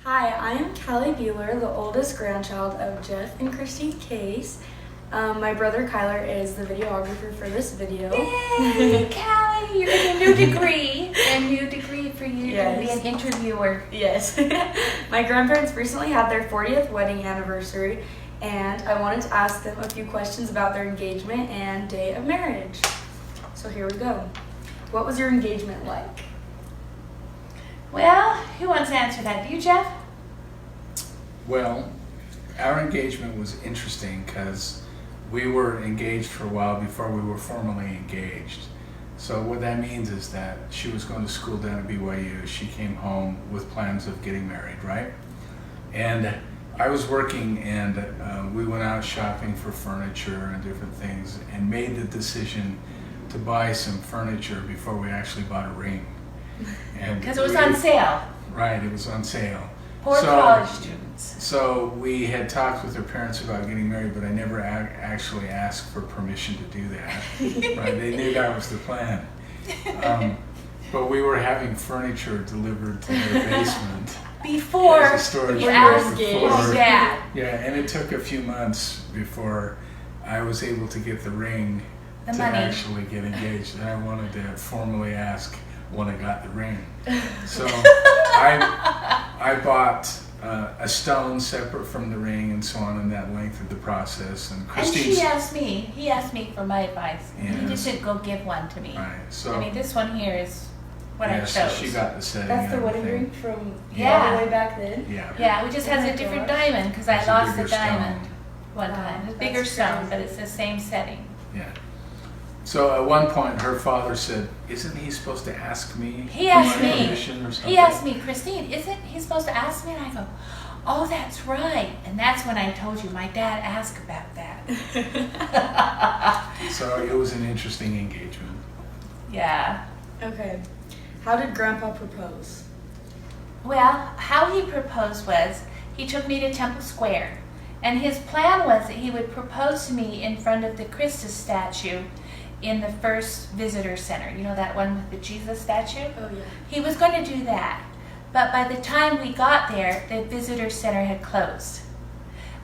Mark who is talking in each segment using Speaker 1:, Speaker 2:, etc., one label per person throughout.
Speaker 1: Hi, I am Callie Bueller, the oldest grandchild of Jeff and Christine Case. My brother Kyler is the videographer for this video.
Speaker 2: Yay, Callie, you're in a new degree. A new degree for you to be an interviewer.
Speaker 1: Yes. My grandparents recently had their 40th wedding anniversary, and I wanted to ask them a few questions about their engagement and day of marriage. So here we go. What was your engagement like?
Speaker 2: Well, who wants to answer that? Do you, Jeff?
Speaker 3: Well, our engagement was interesting because we were engaged for a while before we were formally engaged. So what that means is that she was going to school down at BYU. She came home with plans of getting married, right? And I was working, and we went out shopping for furniture and different things and made the decision to buy some furniture before we actually bought a ring.
Speaker 2: Because it was on sale.
Speaker 3: Right, it was on sale.
Speaker 2: Poor college students.
Speaker 3: So we had talked with her parents about getting married, but I never actually asked for permission to do that. Right, they knew that was the plan. But we were having furniture delivered to their basement.
Speaker 2: Before
Speaker 3: as a storage
Speaker 2: you
Speaker 3: room
Speaker 2: asked
Speaker 3: before.
Speaker 2: Dad.
Speaker 3: Yeah, and it took a few months before I was able to get the ring
Speaker 2: The
Speaker 3: to
Speaker 2: money.
Speaker 3: actually get engaged. And I wanted to formally ask when I got the ring. So I bought a stone separate from the ring and so on, and that lengthened the process. And
Speaker 2: And he asked me for my advice.
Speaker 3: Yeah.
Speaker 2: He just didn't go give one to me.
Speaker 3: Right, so
Speaker 2: I mean, this one here is what I chose.
Speaker 3: so she got the setting.
Speaker 1: That's the
Speaker 3: and
Speaker 1: wedding
Speaker 3: everything.
Speaker 1: ring from
Speaker 2: Yeah.
Speaker 1: all the way back then?
Speaker 3: Yeah.
Speaker 2: Yeah, it just has
Speaker 1: Oh my
Speaker 2: a different
Speaker 1: gosh.
Speaker 2: diamond because I
Speaker 3: It's a
Speaker 2: lost the
Speaker 3: bigger
Speaker 2: diamond
Speaker 3: stone.
Speaker 2: one
Speaker 1: Wow,
Speaker 2: time. It's a
Speaker 1: that's
Speaker 2: bigger stone,
Speaker 1: crazy.
Speaker 2: but it's the same setting.
Speaker 3: Yeah. So at one point, her father said, "Isn't he supposed to ask me
Speaker 2: He
Speaker 3: for
Speaker 2: asked
Speaker 3: my
Speaker 2: me.
Speaker 3: permission or something?"
Speaker 2: He asked me, Christine, isn't he supposed to ask me? And I go, oh, that's right. And that's when I told you my dad asked about that.
Speaker 3: So it was an interesting engagement.
Speaker 2: Yeah.
Speaker 1: Okay. How did Grandpa propose?
Speaker 2: Well, how he proposed was he took me to Temple Square. And his plan was that he would propose to me in front of the Christus statue in the first visitor center. You know that one with the Jesus statue?
Speaker 1: Oh, yeah.
Speaker 2: He was going to do that. But by the time we got there, the visitor center had closed.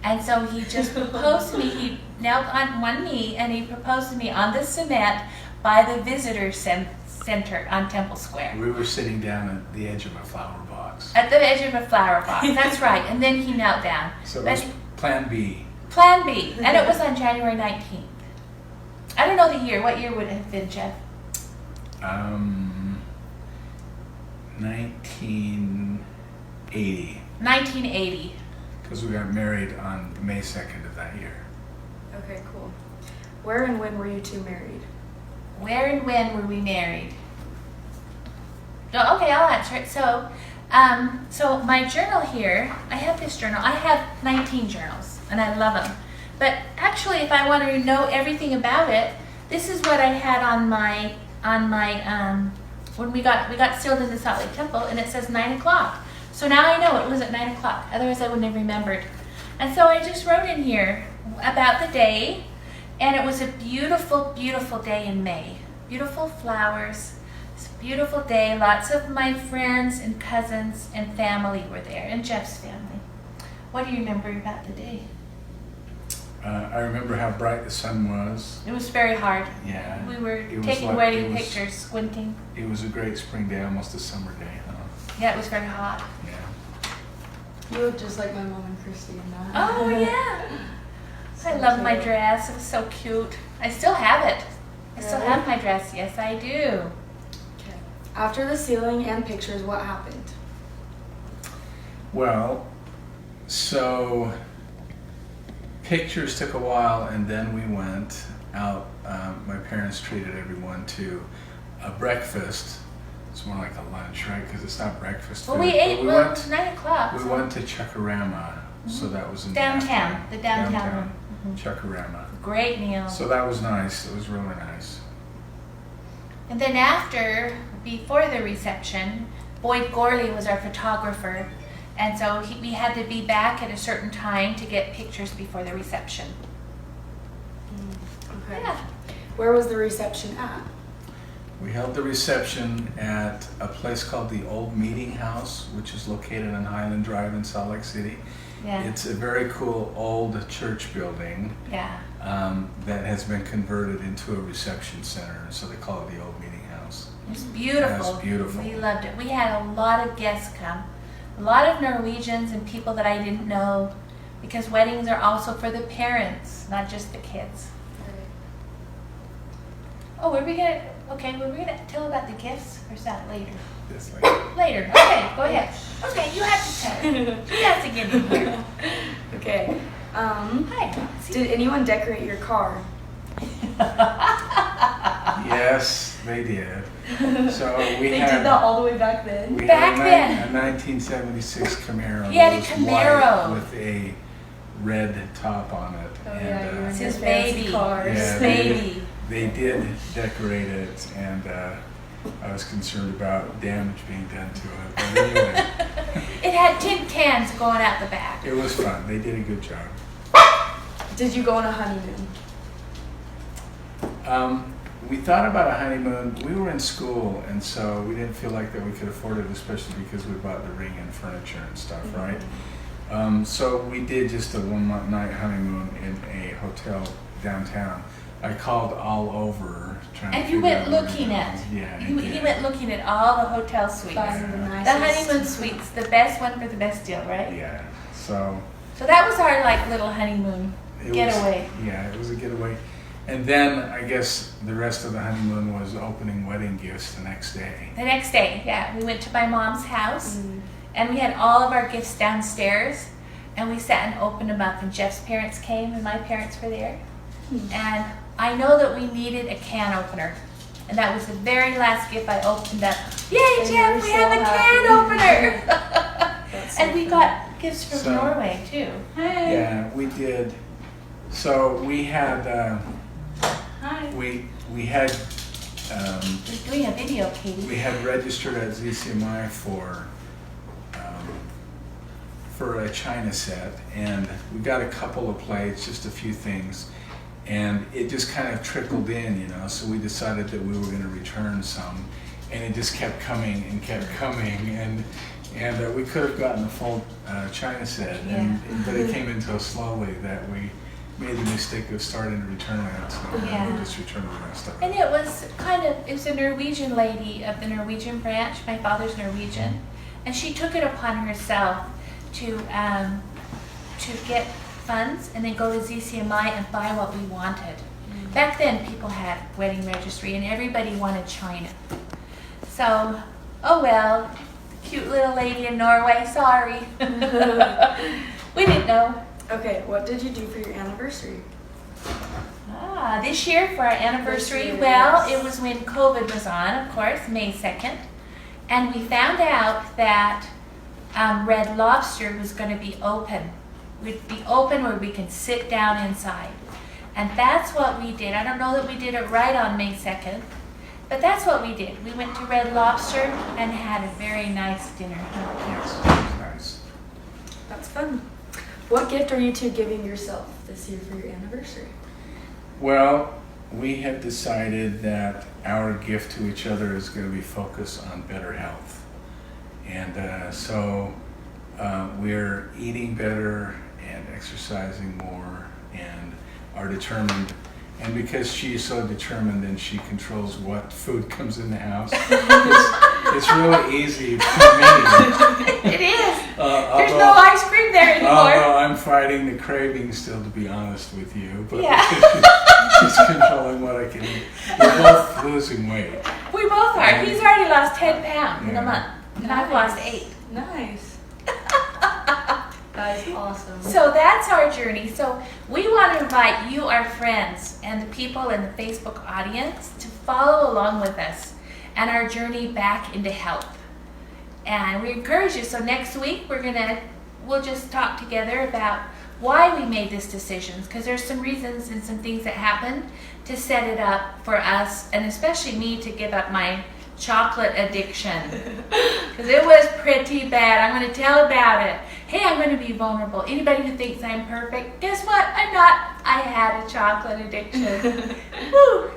Speaker 2: And so he just proposed to me. He knelt on one knee and he proposed to me on the cement by the visitor center on Temple Square.
Speaker 3: We were sitting down at the edge of a flower box.
Speaker 2: At the edge of a flower box. That's right. And then he knelt down.
Speaker 3: So it
Speaker 2: But
Speaker 3: was Plan B.
Speaker 2: Plan B. And it was on January 19th. I don't know the year. What year would it have been, Jeff?
Speaker 3: 1980.
Speaker 2: 1980.
Speaker 3: Because we got married on May 2nd of that year.
Speaker 1: Okay, cool. Where and when were you two married?
Speaker 2: Where and when were we married? Oh, okay, I'll answer it. So my journal here, I have this journal. I have 19 journals, and I love them. But actually, if I want to know everything about it, this is what I had on my when we got sealed in the Salt Lake Temple, and it says 9 o'clock. So now I know it was at 9 o'clock. Otherwise, I wouldn't have remembered. And so I just wrote in here about the day, and it was a beautiful, beautiful day in May. Beautiful flowers. It's a beautiful day. Lots of my friends and cousins and family were there, and Jeff's family. What do you remember about the day?
Speaker 3: I remember how bright the sun was.
Speaker 2: It was very hard.
Speaker 3: Yeah.
Speaker 2: We were
Speaker 3: It was
Speaker 2: taking
Speaker 3: like-
Speaker 2: wedding
Speaker 3: it was-
Speaker 2: pictures, squinting.
Speaker 3: It was a great spring day, almost a summer day, huh?
Speaker 2: Yeah, it was very hot.
Speaker 3: Yeah.
Speaker 1: You look just like my mom and Christine now.
Speaker 2: Oh, yeah.
Speaker 1: So
Speaker 2: I love my
Speaker 1: cute.
Speaker 2: dress. It was so cute. I still have it. I still
Speaker 1: Really?
Speaker 2: have my dress. Yes, I do.
Speaker 1: Okay. After the sealing and pictures, what happened?
Speaker 3: Well, so pictures took a while, and then we went out. My parents treated everyone to a breakfast. It's more like a lunch, right? Because it's not breakfast
Speaker 2: Well,
Speaker 3: food.
Speaker 2: we
Speaker 3: But
Speaker 2: ate, well, it was 9 o'clock.
Speaker 3: we
Speaker 2: so-
Speaker 3: went to Chuckarama, so that was in the
Speaker 2: Downtown,
Speaker 3: afternoon.
Speaker 2: the downtown one.
Speaker 3: Chuckarama.
Speaker 2: Great meal.
Speaker 3: So that was nice. It was really nice.
Speaker 2: And then before the reception, Boyd Gorley was our photographer. And so we had to be back at a certain time to get pictures before the reception.
Speaker 1: Okay.
Speaker 2: Yeah.
Speaker 1: Where was the reception at?
Speaker 3: We held the reception at a place called the Old Meeting House, which is located on Highland Drive in Salt Lake City.
Speaker 2: Yeah.
Speaker 3: It's a very cool old church building
Speaker 2: Yeah.
Speaker 3: that has been converted into a reception center, so they call it the Old Meeting House.
Speaker 2: It was beautiful.
Speaker 3: It was beautiful.
Speaker 2: We loved it. We had a lot of guests come. A lot of Norwegians and people that I didn't know, because weddings are also for the parents, not just the kids. Oh, were we gonna tell about the gifts, or is that later?
Speaker 3: This later.
Speaker 2: Later. Okay, go ahead. Okay, you have to tell it. You have to get in here.
Speaker 1: Okay.
Speaker 2: Hi.
Speaker 1: Did anyone decorate your car?
Speaker 3: Yes, they did. So we
Speaker 1: They
Speaker 3: had
Speaker 1: did that all the way back then.
Speaker 3: we
Speaker 2: Back
Speaker 3: had a,
Speaker 2: then.
Speaker 3: a 1976 Camaro.
Speaker 2: He had
Speaker 3: that
Speaker 2: a
Speaker 3: was
Speaker 2: Camaro.
Speaker 3: white with a red top on it.
Speaker 1: Oh yeah, you were in
Speaker 2: It's
Speaker 1: your
Speaker 2: his
Speaker 1: fancy
Speaker 2: baby.
Speaker 1: cars.
Speaker 3: Yeah,
Speaker 2: Baby.
Speaker 3: They did decorate it, and I was concerned about damage being done to it. But anyway,
Speaker 2: It had tin cans going out the back.
Speaker 3: it was fun. They did a good job.
Speaker 1: Did you go on a honeymoon?
Speaker 3: We thought about a honeymoon. We were in school, and so we didn't feel like that we could afford it, especially because we bought the ring and furniture and stuff, right? So we did just a one-night honeymoon in a hotel downtown. I called all over trying to
Speaker 2: And you
Speaker 3: figure
Speaker 2: went
Speaker 3: out where to
Speaker 2: looking
Speaker 3: go.
Speaker 2: at.
Speaker 3: Yeah, I
Speaker 2: He
Speaker 3: did.
Speaker 2: went looking at all the hotel suites.
Speaker 1: Finding the
Speaker 2: The
Speaker 1: nicest.
Speaker 2: honeymoon suites, the best one for the best deal, right?
Speaker 3: Yeah. So
Speaker 2: So that was our like little honeymoon
Speaker 3: it
Speaker 2: getaway.
Speaker 3: was, yeah, it was a getaway. And then I guess the rest of the honeymoon was opening wedding gifts the next day.
Speaker 2: The next day, yeah, we went to my mom's house and we had all of our gifts downstairs and we sat and opened them up, and Jeff's parents came and my parents were there. And I know that we needed a can opener. And that was the very last gift I opened up. Yay,
Speaker 1: And
Speaker 2: Jeff,
Speaker 1: you
Speaker 2: we
Speaker 1: were
Speaker 2: have
Speaker 1: so
Speaker 2: a
Speaker 1: happy.
Speaker 2: can opener!
Speaker 1: That's so
Speaker 2: And we
Speaker 1: fun.
Speaker 2: got gifts from
Speaker 3: So-
Speaker 2: Norway too. Hey.
Speaker 3: Yeah, we did. So we had
Speaker 2: Hi.
Speaker 3: we had
Speaker 2: We're doing a video, Katie.
Speaker 3: we had registered at ZCMI for a China set, and we got a couple of plates, just a few things, and it just kind of trickled in, you know. So we decided that we were going to return some, and it just kept coming and kept coming, and we could have gotten a full China set, but it came in so slowly that we made the mistake of starting to return it, so
Speaker 2: Yeah.
Speaker 3: we just returned the rest of it.
Speaker 2: And it was a Norwegian lady of the Norwegian branch. My father's Norwegian, and she took it upon herself to get funds and then go to ZCMI and buy what we wanted. Back then, people had wedding registry, and everybody wanted China. So, oh well, cute little lady in Norway. Sorry, we didn't know.
Speaker 1: Okay, what did you do for your anniversary?
Speaker 2: This year for our anniversary,
Speaker 1: This year,
Speaker 2: well,
Speaker 1: yes.
Speaker 2: it was when COVID was on, of course, May 2nd. And we found out that Red Lobster was going to be open. We'd be open where we can sit down inside. And that's what we did. I don't know that we did it right on May 2nd, but that's what we did. We went to Red Lobster and had a very nice dinner.
Speaker 3: Yes, it was nice.
Speaker 1: That's fun. What gift are you two giving yourself this year for your anniversary?
Speaker 3: Well, we have decided that our gift to each other is going to be focused on better health. And so we're eating better and exercising more and are determined. And because she's so determined and she controls what food comes in the house, it's really easy for me.
Speaker 2: It is. There's
Speaker 3: Although-
Speaker 2: no ice cream there anymore.
Speaker 3: Although I'm fighting the craving still, to be honest with you, but
Speaker 2: Yeah.
Speaker 3: she's controlling what I can eat. We're both losing weight.
Speaker 2: We both are. He's already lost 10 pounds in a
Speaker 3: Yeah.
Speaker 2: month, and I've lost 8.
Speaker 1: Nice. That is awesome.
Speaker 2: So that's our journey. So we want to invite you, our friends, and the people in the Facebook audience to follow along with us and our journey back into health. And we encourage you. So next week we'll just talk together about why we made this decision, because there's some reasons and some things that happened to set it up for us, and especially me, to give up my chocolate addiction, because it was pretty bad. I'm going to tell about it. Hey, I'm going to be vulnerable. Anybody who thinks I'm perfect, guess what? I'm not. I had a chocolate addiction. Woo!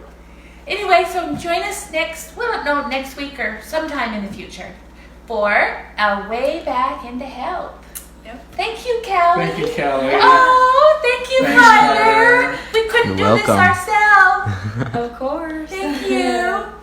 Speaker 2: Anyway, so join us next week or sometime in the future for a way back into help.
Speaker 1: Yep.
Speaker 2: Thank you, Callie.
Speaker 3: Thank you, Kelly.
Speaker 2: Oh, thank you,
Speaker 3: Thanks,
Speaker 2: Kyler.
Speaker 3: Kyler.
Speaker 2: We couldn't
Speaker 4: You're
Speaker 2: do this
Speaker 4: welcome.
Speaker 2: ourselves.
Speaker 1: Of course.
Speaker 2: Thank you.